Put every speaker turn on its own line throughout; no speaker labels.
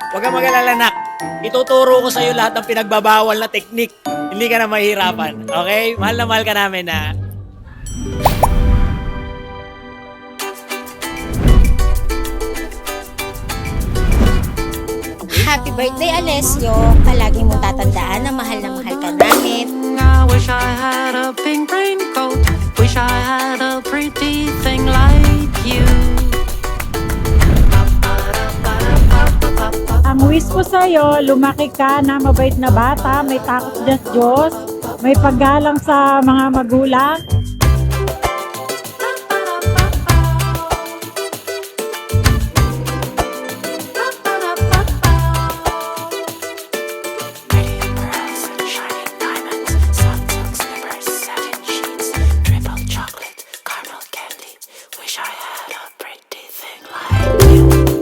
Huwag kang mag-alala, nak. Ituturo ko sa'yo lahat ng pinagbabawal na teknik. Hindi ka na mahihirapan. Okay? Mahal na mahal ka namin, na.
Happy birthday, Alessio. Palagi mo tatandaan na mahal ka namin.
I wish I had a pink raincoat. Wish I had a pretty thing like you.
Ang wish ko sa'yo, lumaki ka na mabait na bata, may takot sa Diyos, may paggalang sa mga magulang.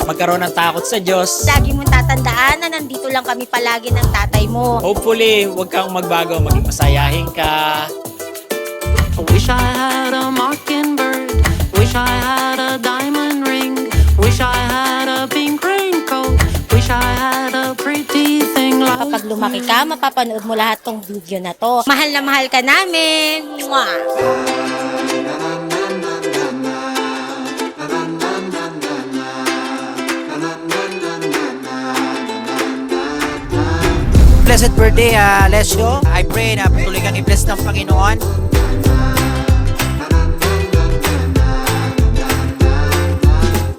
Magkaroon ng takot sa Diyos.
Lagi mo tatandaan na nandito lang kami palagi ng tatay mo.
Hopefully, huwag kang magbago. Maging masayahin ka.
I wish I had a mockingbird. Wish I had a diamond ring. Wish I had a pink raincoat. Wish I had a pretty thing like
Kapag lumaki ka, mapapanood mo lahat tong video na to. Mahal na mahal ka namin. Mwah!
Blessed birthday, Alessio. I pray na patuloy kang i-bless ng Panginoon.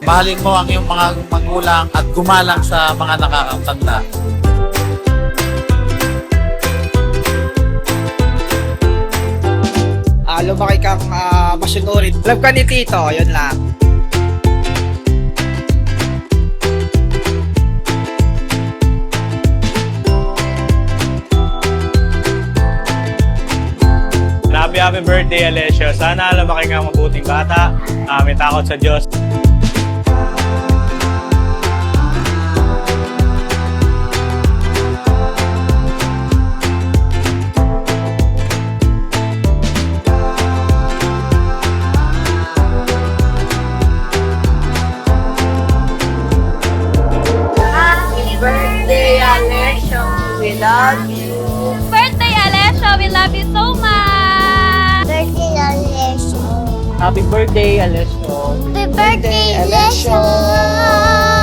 Mahalin mo ang iyong mga magulang at gumalang sa mga nakakatanda.
Lumaki kang masunurin. Love ka ni Tito, yun lang.
Happy birthday, Alessio. Sana lumaki kang mabuting bata, may takot sa Diyos.
Happy birthday, Alessio. We love you.
Birthday, Alessio! We love you so much!
Birthday, Alessio.
Happy birthday, Alessio.
Happy birthday, Alessio.